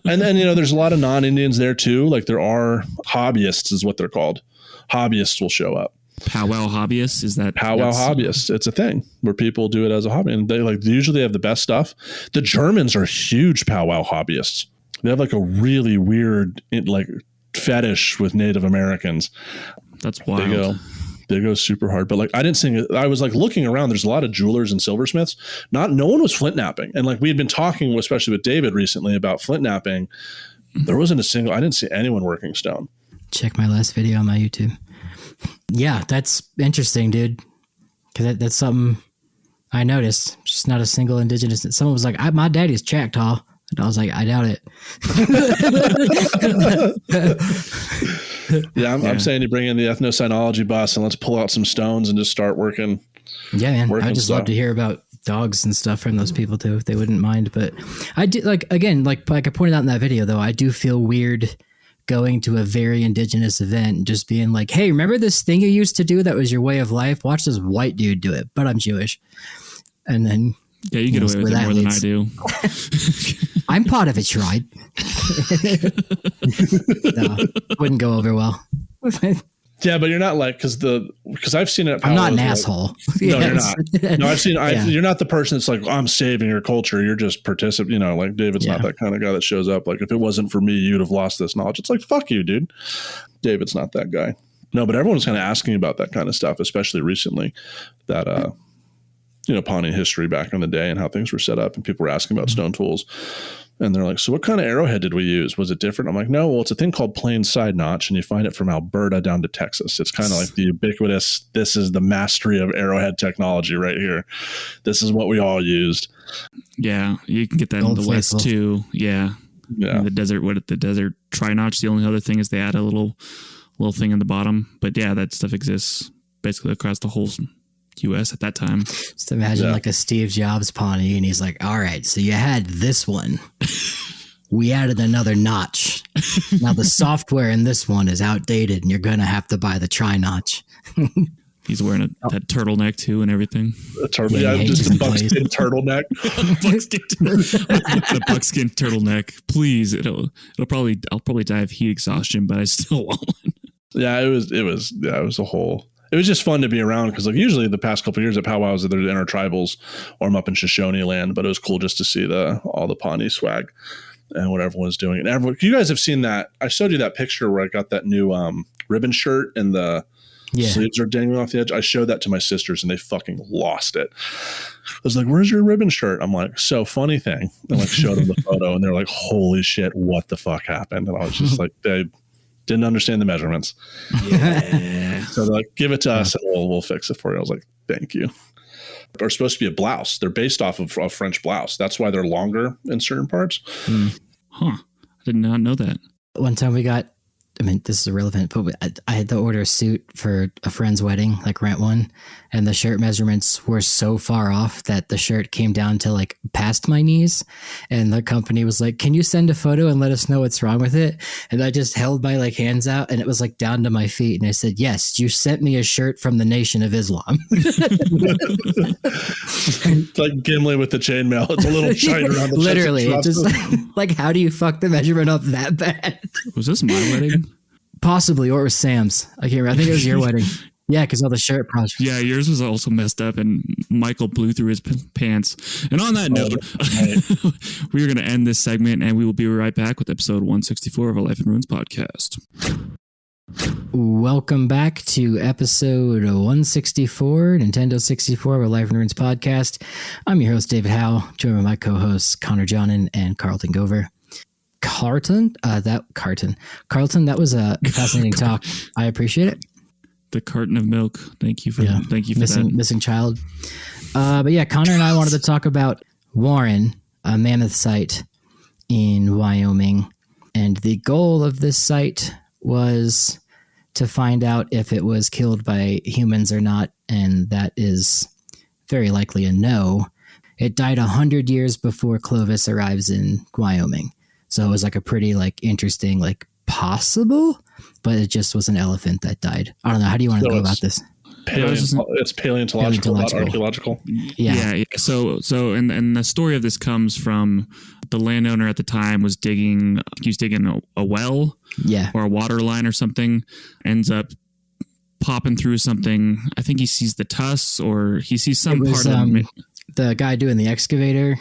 Speaker 3: And then, there's a lot of non-Indians there too. Like there are hobbyists is what they're called. Hobbyists will show up.
Speaker 4: Powwow hobbyists? Is that
Speaker 3: powwow hobbyists? It's a thing where people do it as a hobby, and they usually have the best stuff. The Germans are huge powwow hobbyists. They have like a really weird fetish with Native Americans.
Speaker 4: That's wild.
Speaker 3: They go super hard. But like I didn't sing it. I was like looking around. There's a lot of jewelers and silversmiths. No one was flint napping. And like we had been talking, especially with David recently, about flint napping. There wasn't a single. I didn't see anyone working stone.
Speaker 2: Check my last video on my YouTube. Yeah, that's interesting, dude. Because that's something I noticed. Just not a single indigenous. Someone was like, "My daddy's Choctaw." And I was like, I doubt it.
Speaker 3: I'm saying you bring in the ethnocynology bus and let's pull out some stones and just start working.
Speaker 2: Yeah, man. I just love to hear about dogs and stuff from those people too, if they wouldn't mind. But I do like I pointed out in that video though, I do feel weird going to a very indigenous event and just being like, hey, remember this thing you used to do that was your way of life? Watch this white dude do it, but I'm Jewish. And then
Speaker 4: yeah, you get away with it more than I do.
Speaker 2: I'm part of it, right? No, wouldn't go over well.
Speaker 3: Yeah, but you're not like because I've seen it.
Speaker 2: I'm not an asshole.
Speaker 3: No, you're not. No, I've seen. You're not the person that's like, I'm saving your culture. You're just participating. Like David's not that kind of guy that shows up. Like if it wasn't for me, you'd have lost this knowledge. It's like fuck you, dude. David's not that guy. No, but everyone's kind of asking about that kind of stuff, especially recently. That Pawnee history back in the day and how things were set up, and people were asking about stone tools, and they're like, so what kind of arrowhead did we use? Was it different? I'm like, no, well, it's a thing called plain side notch, and you find it from Alberta down to Texas. It's kind of like the ubiquitous, this is the mastery of arrowhead technology right here. This is what we all used.
Speaker 4: Yeah, you can get that in the West too. Yeah. In the desert tri-notch, the only other thing is they add a little thing in the bottom, but yeah, that stuff exists basically across the whole US at that time.
Speaker 2: Just imagine like a Steve Jobs Pawnee, and he's like, all right, so you had this one. We added another notch. Now the software in this one is outdated, and you're going to have to buy the tri-notch.
Speaker 4: He's wearing that turtleneck too and everything.
Speaker 3: A turtle, just a buckskin turtleneck.
Speaker 4: The buckskin turtleneck. Please, I'll probably die of heat exhaustion, but I still want one.
Speaker 3: Yeah, it was a whole. It was just fun to be around because, like, usually the past couple of years at powwows, they're intertribals or I'm up in Shoshone land, but it was cool just to see all the Pawnee swag and what everyone's doing. And you guys have seen that. I showed you that picture where I got that new ribbon shirt and the sleeves are dangling off the edge. I showed that to my sisters and they fucking lost it. I was like, "Where's your ribbon shirt?" I'm like, "So funny thing." And like showed them the photo and they're like, "Holy shit, what the fuck happened?" And I was just like, they didn't understand the measurements.
Speaker 4: Yeah.
Speaker 3: So they're like, give it to us and we'll fix it for you. I was like, thank you. They're supposed to be a blouse. They're based off of a French blouse. That's why they're longer in certain parts.
Speaker 4: Huh. I did not know that.
Speaker 2: One time this is irrelevant, but I had to order a suit for a friend's wedding, like rent one, and the shirt measurements were so far off that the shirt came down to like past my knees, and the company was like, "Can you send a photo and let us know what's wrong with it?" And I just held my like hands out, and it was like down to my feet, and I said, "Yes, you sent me a shirt from the Nation of Islam."
Speaker 3: It's like Gimli with the chainmail. It's a little shine around the
Speaker 2: literally. It's just like, how do you fuck the measurement up that bad?
Speaker 4: Was this my wedding?
Speaker 2: Possibly, or it was Sam's. I can't remember. I think it was your wedding. Yeah, because all the shirt projects.
Speaker 4: Yeah, yours was also messed up, and Michael blew through his pants. And on that note, we are going to end this segment, and we will be right back with episode 164 of our Life in Ruins podcast.
Speaker 2: Welcome back to episode 164, Nintendo 64 of our Life in Ruins podcast. I'm your host, David Howe, joined by my co-hosts, Connor Johnen and Carlton Gover. Carlton, that was a fascinating talk. I appreciate it.
Speaker 4: The carton of milk. Thank you for that.
Speaker 2: Missing child. But yeah, Connor and I wanted to talk about Warren, a mammoth site in Wyoming. And the goal of this site was to find out if it was killed by humans or not. And that is very likely a no. It died 100 years before Clovis arrives in Wyoming. So it was like a pretty like interesting, like possible, but it just was an elephant that died. I don't know. How do you want to go about this?
Speaker 3: It's paleontological, not archaeological.
Speaker 2: Yeah.
Speaker 4: So and the story of this comes from the landowner at the time was digging a well, or a water line or something, ends up popping through something. I think he sees the tusks, or he sees some part of
Speaker 2: the guy doing the excavator,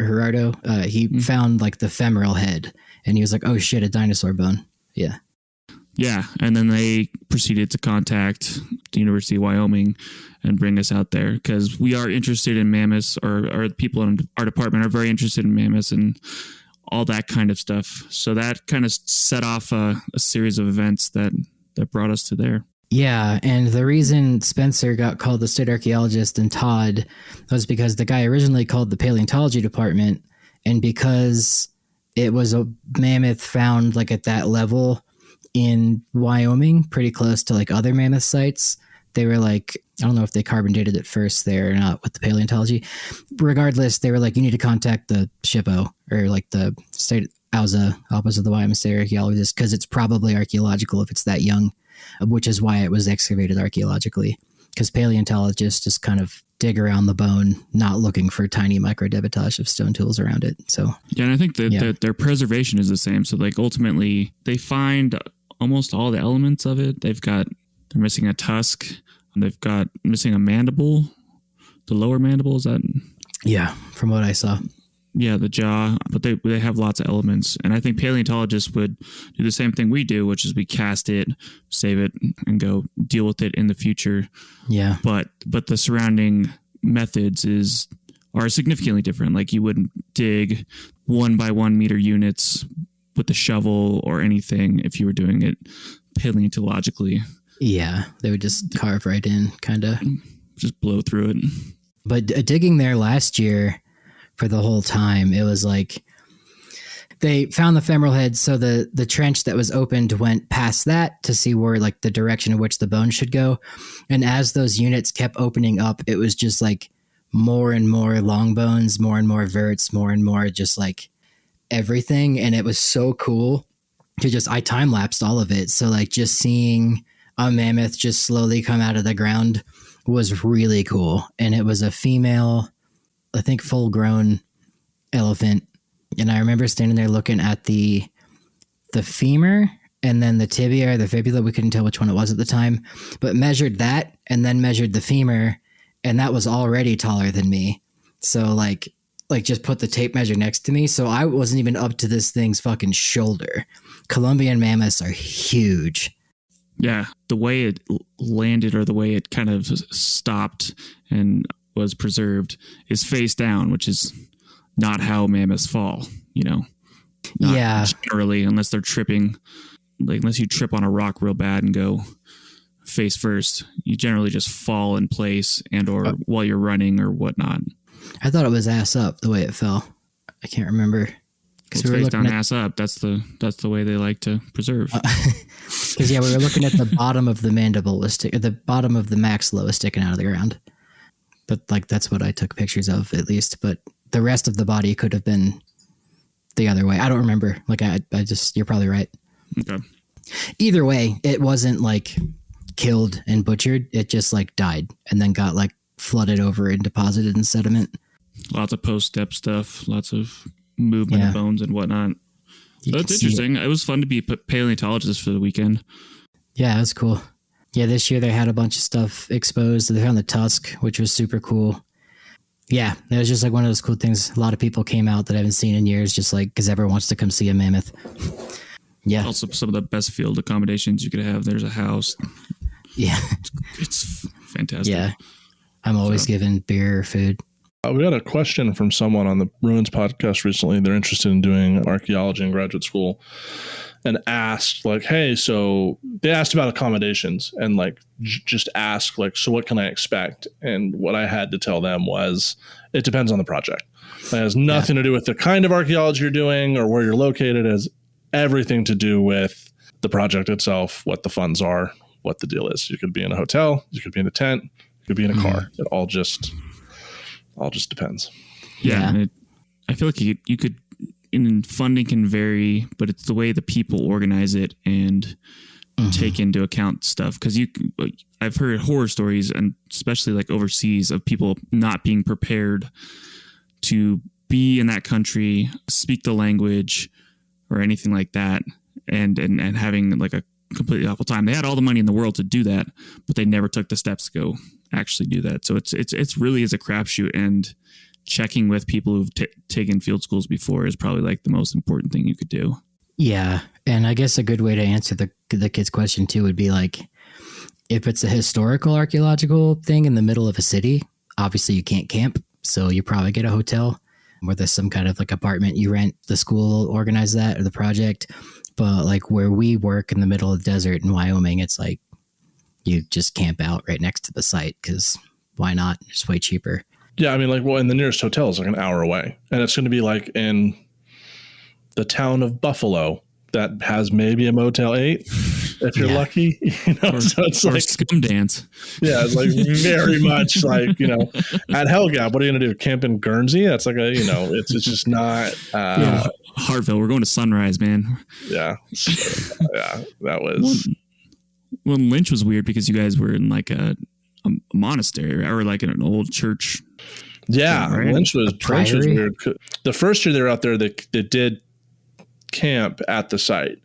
Speaker 2: Gerardo. He found like the femoral head, and he was like, "Oh shit, a dinosaur bone." Yeah.
Speaker 4: Yeah, and then they proceeded to contact the University of Wyoming and bring us out there because we are interested in mammoths, or people in our department are very interested in mammoths and all that kind of stuff. So that kind of set off a series of events that brought us to there.
Speaker 2: Yeah, and the reason Spencer got called the state archaeologist and Todd was because the guy originally called the paleontology department, and because it was a mammoth found like at that level in Wyoming, pretty close to like other mammoth sites. They were like, I don't know if they carbon dated it first there or not with the paleontology. Regardless, they were like, you need to contact the SHPO, or like the state ALZA, Office of the Wyoming State Archaeologist, because it's probably archaeological if it's that young, which is why it was excavated archaeologically, because paleontologists just kind of dig around the bone, not looking for tiny microdebitage of stone tools around it. So
Speaker 4: yeah, and I think that their preservation is the same. So like ultimately they find almost all the elements of it. They're missing a tusk. They've got missing a mandible. The lower mandible, is that?
Speaker 2: Yeah, from what I saw.
Speaker 4: Yeah, the jaw, but they have lots of elements. And I think paleontologists would do the same thing we do, which is we cast it, save it, and go deal with it in the future.
Speaker 2: Yeah.
Speaker 4: But the surrounding methods are significantly different. Like you wouldn't dig 1 by 1 meter units with a shovel or anything if you were doing it paleontologically.
Speaker 2: Yeah, they would just carve right in, kind of.
Speaker 4: Just blow through it.
Speaker 2: But digging there last year for the whole time, it was like they found the femoral head, so the trench that was opened went past that to see where like the direction in which the bone should go. And as those units kept opening up, it was just like more and more long bones, more and more verts, more and more just like everything. And it was so cool to I time-lapsed all of it. So like just seeing a mammoth just slowly come out of the ground was really cool. And it was a female, I think full-grown elephant. And I remember standing there looking at the femur and then the tibia or the fibula. We couldn't tell which one it was at the time, but measured that and then measured the femur, and that was already taller than me. So like just put the tape measure next to me. So I wasn't even up to this thing's fucking shoulder. Columbian mammoths are huge.
Speaker 4: Yeah, the way it landed, or the way it kind of stopped and was preserved, is face down, which is not how mammoths fall, Not generally, unless they're tripping, like unless you trip on a rock real bad and go face first, you generally just fall in place or while you're running or whatnot.
Speaker 2: I thought it was ass up the way it fell. I can't remember.
Speaker 4: It's face down, ass up. That's the way they like to preserve.
Speaker 2: Because we were looking at the bottom of the mandible the bottom of the maxilla was sticking out of the ground. But like that's what I took pictures of, at least. But the rest of the body could have been the other way. I don't remember. Like I just, you're probably right.
Speaker 4: Okay.
Speaker 2: Either way, it wasn't like killed and butchered. It just like died and then got like flooded over and deposited in sediment.
Speaker 4: Lots of post-step stuff. Lots of movement of bones and whatnot. So that's interesting. It was fun to be a paleontologist for the weekend.
Speaker 2: Yeah, it was cool. Yeah, this year they had a bunch of stuff exposed. They found the tusk, which was super cool. Yeah, it was just like one of those cool things. A lot of people came out that I haven't seen in years, just like because everyone wants to come see a mammoth. Yeah.
Speaker 4: Also, some of the best field accommodations you could have. There's a house.
Speaker 2: Yeah.
Speaker 4: It's fantastic.
Speaker 2: Yeah. I'm always given beer or food.
Speaker 3: We had a question from someone on the Ruins podcast recently. They're interested in doing archaeology in graduate school, and asked like, hey, so they asked about accommodations and like just asked like, so what can I expect? And what I had to tell them was it depends on the project. It has nothing to do with the kind of archaeology you're doing or where you're located. It has everything to do with the project itself, what the funds are, what the deal is. You could be in a hotel, you could be in a tent, you could be in a car. It all just depends.
Speaker 4: Yeah. I feel like you could, and funding can vary, but it's the way the people organize it and take into account stuff. Because I've heard horror stories, and especially like overseas, of people not being prepared to be in that country, speak the language, or anything like that, and having like a completely awful time. They had all the money in the world to do that, but they never took the steps to go actually do that. So it's really is a crapshoot, and checking with people who've taken field schools before is probably like the most important thing you could do. Yeah.
Speaker 2: And I guess a good way to answer the kid's question too would be like, if it's a historical archaeological thing in the middle of a city, obviously you can't camp. So you probably get a hotel where there's some kind of like apartment you rent. The school will organize that, or the project. But like where we work in the middle of the desert in Wyoming, it's like you just camp out right next to the site, because why not? It's way cheaper.
Speaker 3: Yeah, I mean, like, well, and the nearest hotel is like an hour away, and it's going to be like in the town of Buffalo that has maybe a Motel 8 if you're lucky, you know. So it's like
Speaker 4: Scum Dance.
Speaker 3: Yeah, it's like very much like, you know, at Hellgap, what are you going to do? Camp in Guernsey? That's like a, you know, it's just not.
Speaker 4: Hartville, we're going to Sunrise, man.
Speaker 3: Yeah, so, yeah, that was.
Speaker 4: Well, Lynch was weird because you guys were in like a monastery or like in an old church.
Speaker 3: Yeah,
Speaker 4: right?
Speaker 3: Lynch was weird. The first year they were out there, they did camp at the site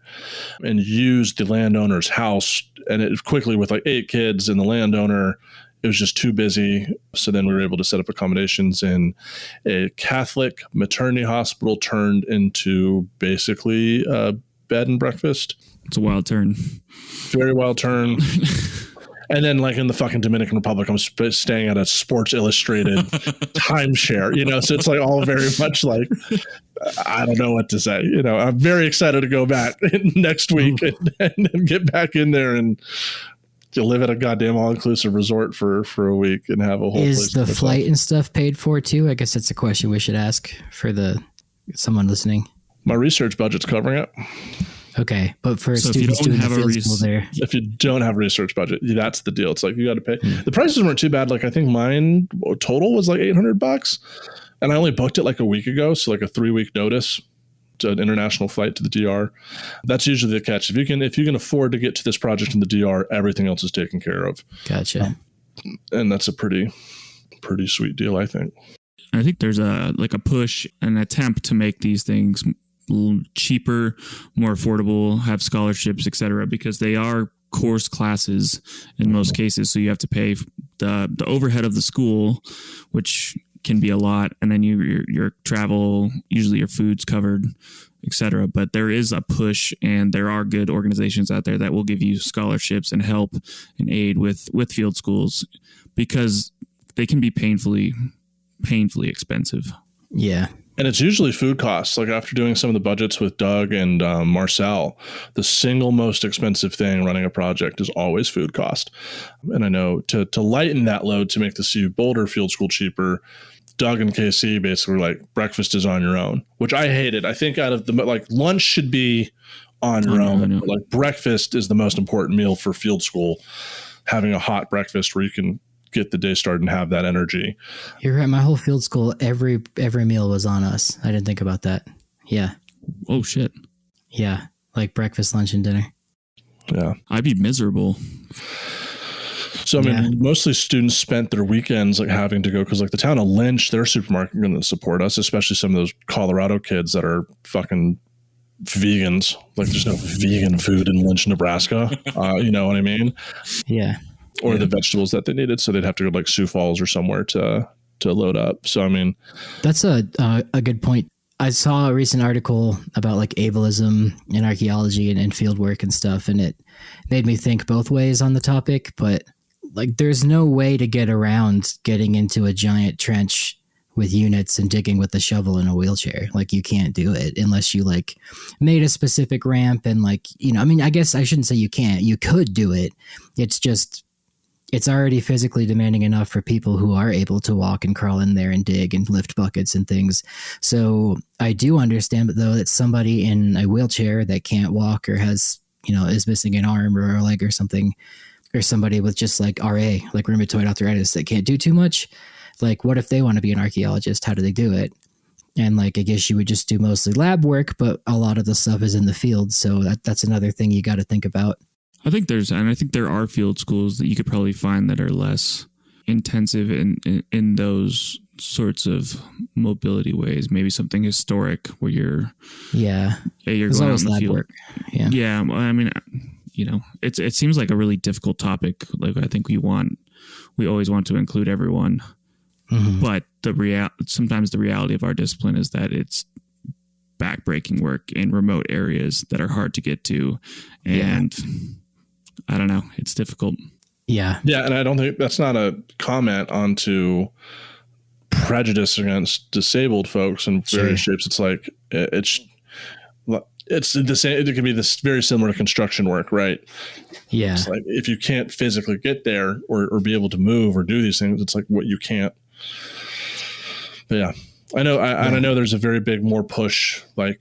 Speaker 3: and used the landowner's house, and it quickly, with like 8 kids and the landowner, it was just too busy. So then we were able to set up accommodations in a Catholic maternity hospital turned into basically a bed and breakfast.
Speaker 4: It's a wild turn.
Speaker 3: Very wild turn. And then, like, in the fucking Dominican Republic, I'm staying at a Sports Illustrated timeshare, you know? So it's like all very much like, I don't know what to say. You know, I'm very excited to go back next week and get back in there and to live at a goddamn all-inclusive resort for a week and have a whole
Speaker 2: Is the flight and stuff paid for too? I guess that's a question we should ask for someone listening.
Speaker 3: My research budget's covering it.
Speaker 2: Okay, but for students doing the field school there,
Speaker 3: if you don't have a research budget, that's the deal. It's like you got to pay. The prices weren't too bad. Like I think mine total was like $800, and I only booked it like a week ago, so like a 3-week notice to an international flight to the DR. That's usually the catch. If you can afford to get to this project in the DR, everything else is taken care of.
Speaker 2: Gotcha.
Speaker 3: And that's a pretty sweet deal, I think.
Speaker 4: I think there's a push, an attempt to make these things cheaper, more affordable, have scholarships, etc., because they are course classes in most cases. So you have to pay the overhead of the school, which can be a lot, and then your travel, usually your food's covered, etc. But there is a push, and there are good organizations out there that will give you scholarships and help and aid with field schools, because they can be painfully expensive.
Speaker 2: Yeah.
Speaker 3: And it's usually food costs. Like after doing some of the budgets with Doug and Marcel, the single most expensive thing running a project is always food cost. And I know to lighten that load, to make the CU Boulder field school cheaper, Doug and KC basically were like, breakfast is on your own, which I hated. I think out of like lunch should be on your own. Like breakfast is the most important meal for field school. Having a hot breakfast where you can get the day started and have that energy.
Speaker 2: You're right. My whole field school, every meal was on us. I didn't think about that. Yeah.
Speaker 4: Oh shit.
Speaker 2: Yeah. Like breakfast, lunch, and dinner.
Speaker 3: Yeah.
Speaker 4: I'd be miserable.
Speaker 3: So, I mean, mostly students spent their weekends like having to go, because like the town of Lynch, their supermarket going to support us, especially some of those Colorado kids that are fucking vegans. Like there's no vegan food in Lynch, Nebraska. You know what I mean?
Speaker 2: Yeah.
Speaker 3: Or the vegetables that they needed. So they'd have to go like Sioux Falls or somewhere to load up. So, I mean,
Speaker 2: that's a good point. I saw a recent article about like ableism in archaeology and field work and stuff, and it made me think both ways on the topic. But like, there's no way to get around getting into a giant trench with units and digging with a shovel in a wheelchair. Like you can't do it unless you like made a specific ramp and like, you know, I mean, I guess I shouldn't say you can't. You could do it. It's just it's already physically demanding enough for people who are able to walk and crawl in there and dig and lift buckets and things. So I do understand, but though, that somebody in a wheelchair that can't walk or has, is missing an arm or a leg or something, or somebody with just like RA, like rheumatoid arthritis, that can't do too much. Like, what if they want to be an archaeologist? How do they do it? And like, I guess you would just do mostly lab work, but a lot of the stuff is in the field. So that's another thing you got to think about.
Speaker 4: I think there are field schools that you could probably find that are less intensive in those sorts of mobility ways. Maybe something historic where you're going out in the field. Work. Yeah. I mean, it seems like a really difficult topic. Like, I think we always want to include everyone, but sometimes the reality of our discipline is that it's backbreaking work in remote areas that are hard to get to, and I don't know. It's difficult. Yeah.
Speaker 3: Yeah. And I don't think that's not a comment onto prejudice against disabled folks in various shapes. It's like, it's the same. It can be this very similar to construction work, right?
Speaker 2: Yeah.
Speaker 3: It's like, if you can't physically get there or be able to move or do these things, it's like what you can't. But yeah, I know. I know there's a very big more push, like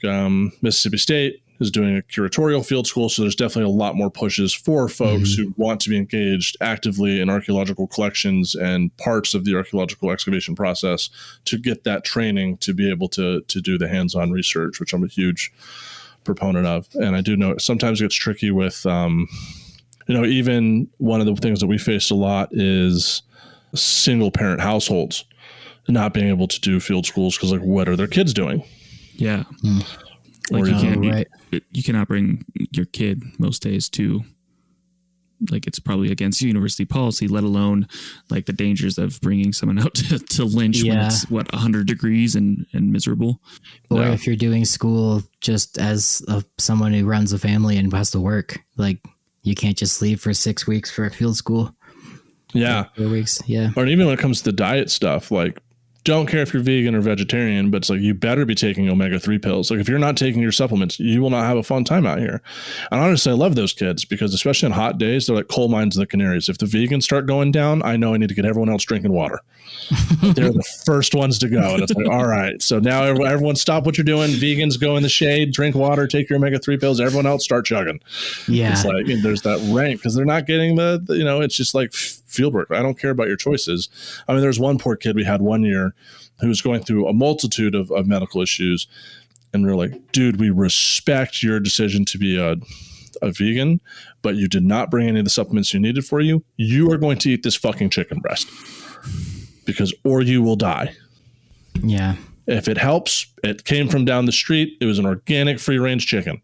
Speaker 3: Mississippi State is doing a curatorial field school. So there's definitely a lot more pushes for folks who want to be engaged actively in archaeological collections and parts of the archaeological excavation process to get that training to be able to do the hands-on research, which I'm a huge proponent of. And I do know it sometimes gets tricky with, even one of the things that we faced a lot is single parent households not being able to do field schools because, like, what are their kids doing?
Speaker 4: Yeah. Like, you cannot bring your kid most days to, like, it's probably against university policy, let alone like the dangers of bringing someone out to lynch when it's 100 degrees and miserable.
Speaker 2: Or if you're doing school just as someone who runs a family and has to work, like, you can't just leave for 6 weeks for a field school.
Speaker 3: Yeah.
Speaker 2: 4 weeks. Yeah.
Speaker 3: Or even when it comes to diet stuff, like, don't care if you're vegan or vegetarian, but it's like, you better be taking omega-3 pills. Like, if you're not taking your supplements, you will not have a fun time out here. And honestly, I love those kids because especially on hot days, they're like coal mines in the Canaries. If the vegans start going down, I know I need to get everyone else drinking water. They're the first ones to go. And it's like, all right, so now everyone stop what you're doing. Vegans go in the shade, drink water, take your omega-3 pills. Everyone else start chugging.
Speaker 2: Yeah.
Speaker 3: It's like, there's that rank because they're not getting the it's just like field work. I don't care about your choices. I mean, there's one poor kid we had one year who was going through a multitude of medical issues. And we were like, dude, we respect your decision to be a vegan, but you did not bring any of the supplements you needed for you. You are going to eat this fucking chicken breast or you will die.
Speaker 2: Yeah.
Speaker 3: If it helps, it came from down the street. It was an organic free range chicken.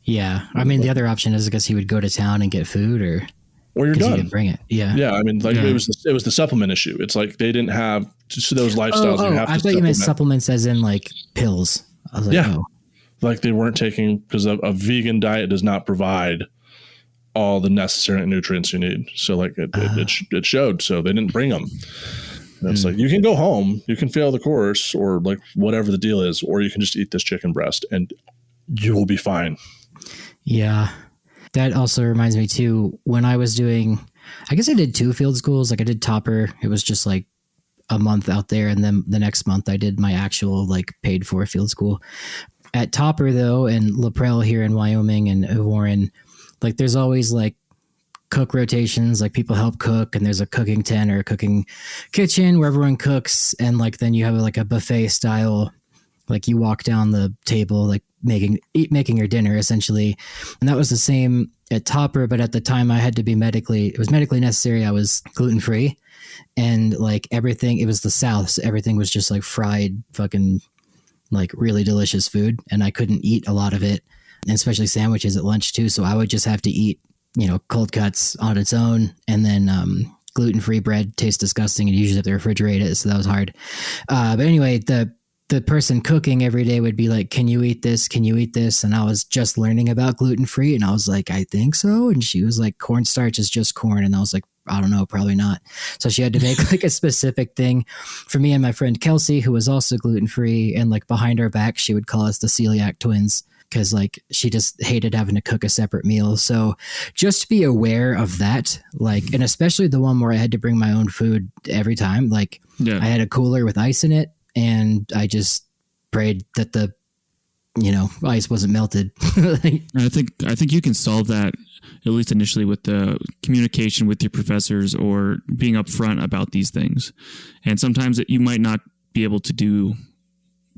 Speaker 2: Yeah. I mean, the other option is, I guess, he would go to town and get food or
Speaker 3: you're done.
Speaker 2: You didn't bring it. Yeah.
Speaker 3: Yeah. I mean, like, it was the supplement issue. It's like they didn't have just those lifestyles.
Speaker 2: I thought you meant supplements as in like pills. I was like,
Speaker 3: like they weren't taking, because a vegan diet does not provide all the necessary nutrients you need. So like it showed. So they didn't bring them. And it's like, you can go home, you can fail the course or like whatever the deal is, or you can just eat this chicken breast and you will be fine.
Speaker 2: Yeah. That also reminds me too, when I was doing, I guess I did 2 field schools. Like I did Topper. It was just like a month out there. And then the next month I did my actual like paid for field school. At Topper though, and LaPrelle here in Wyoming and Warren, like there's always like cook rotations, like people help cook and there's a cooking tent or a cooking kitchen where everyone cooks. And like, then you have like a buffet style, like you walk down the table, like making your dinner essentially. And that was the same at Topper, but at the time I had to be it was medically necessary. I was gluten-free and like everything, it was the South. So everything was just like fried fucking like really delicious food. And I couldn't eat a lot of it, and especially sandwiches at lunch too. So I would just have to eat, cold cuts on its own. And then, gluten-free bread tastes disgusting and usually have to refrigerate it. So that was hard. But anyway, the person cooking every day would be like, can you eat this? Can you eat this? And I was just learning about gluten-free. And I was like, I think so. And she was like, cornstarch is just corn. And I was like, I don't know, probably not. So she had to make like a specific thing for me and my friend Kelsey, who was also gluten-free. And like behind our back, she would call us the celiac twins because like she just hated having to cook a separate meal. So just be aware of that, like, and especially the one where I had to bring my own food every time. Like I had a cooler with ice in it, and I just prayed that the ice wasn't melted.
Speaker 4: I think you can solve that, at least initially, with the communication with your professors or being upfront about these things. And sometimes you might not be able to do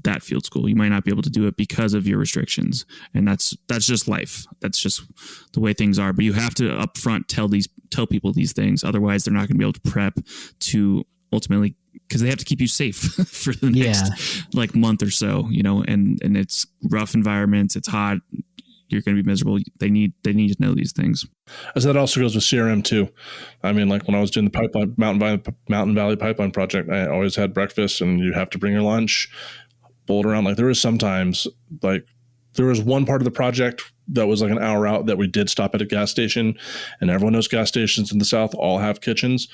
Speaker 4: that field school. You might not be able to do it because of your restrictions. And that's just life. That's just the way things are. But you have to upfront tell people these things. Otherwise, they're not going to be able to prep to ultimately, because they have to keep you safe for the next like month or so, and it's rough environments. It's hot. You're going to be miserable. They need to know these things.
Speaker 3: As that also goes with CRM too. I mean, like when I was doing the Mountain Valley Pipeline project, I always had breakfast, and you have to bring your lunch, bolt around. Like there was sometimes, like there was one part of the project that was like an hour out that we did stop at a gas station, and everyone knows gas stations in the South all have kitchens.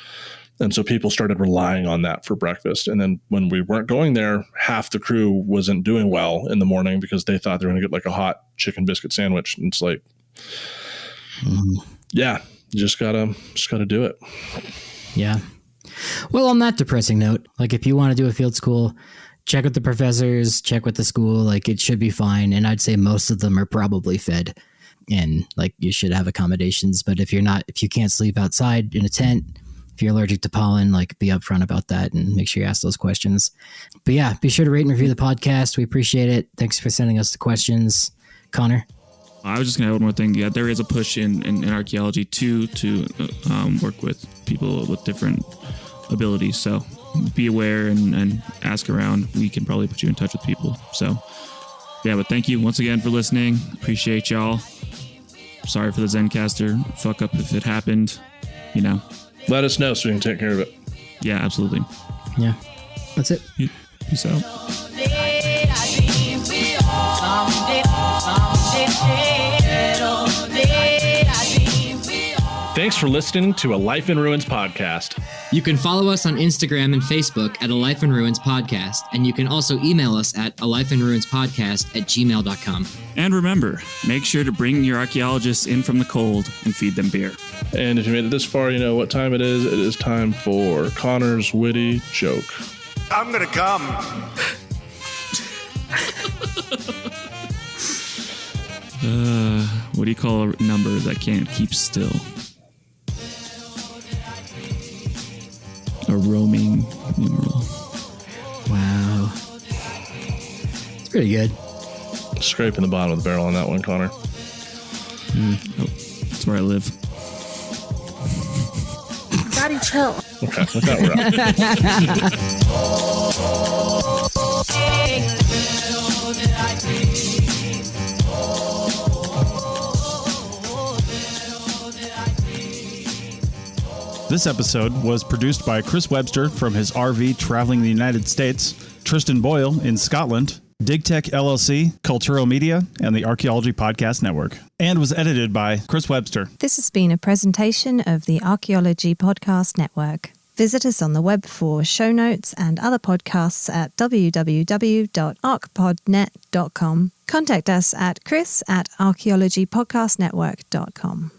Speaker 3: And so people started relying on that for breakfast. And then when we weren't going there, half the crew wasn't doing well in the morning because they thought they were going to get like a hot chicken biscuit sandwich. And it's like, yeah, you just gotta do it.
Speaker 2: Yeah. Well, on that depressing note, like if you want to do a field school, check with the professors, check with the school, like it should be fine. And I'd say most of them are probably fed, and like you should have accommodations. But if you can't sleep outside in a tent, if you're allergic to pollen, like be upfront about that and make sure you ask those questions. But yeah, be sure to rate and review the podcast. We appreciate it. Thanks for sending us the questions. Connor?
Speaker 4: I was just going to add one more thing. Yeah, there is a push in archaeology to work with people with different abilities. So be aware and ask around. We can probably put you in touch with people. So yeah, but thank you once again for listening. Appreciate y'all. Sorry for the Zencastr fuck up if it happened,
Speaker 3: Let us know so we can take care of it.
Speaker 4: Yeah, absolutely.
Speaker 2: Yeah, that's it.
Speaker 4: Peace out.
Speaker 3: Thanks for listening to A Life in Ruins podcast.
Speaker 2: You can follow us on Instagram and Facebook at A Life in Ruins Podcast, and you can also email us at alifeinruinspodcast@gmail.com.
Speaker 4: And remember, make sure to bring your archaeologists in from the cold and feed them beer.
Speaker 3: And if you made it this far, you know what time it is. It is time for Connor's witty joke.
Speaker 5: I'm gonna come.
Speaker 4: What do you call a number that can't keep still? A roaming numeral.
Speaker 2: Wow. It's pretty good.
Speaker 3: Scraping the bottom of the barrel on that one, Connor.
Speaker 4: Oh, that's where I live.
Speaker 5: Daddy, chill.
Speaker 3: Okay, with that, we're
Speaker 6: out. This episode was produced by Chris Webster from his RV traveling the United States, Tristan Boyle in Scotland, DigTech LLC, Cultural Media, and the Archaeology Podcast Network, and was edited by Chris Webster.
Speaker 1: This has been a presentation of the Archaeology Podcast Network. Visit us on the web for show notes and other podcasts at www.archpodnet.com. Contact us at chris@archaeologypodcastnetwork.com.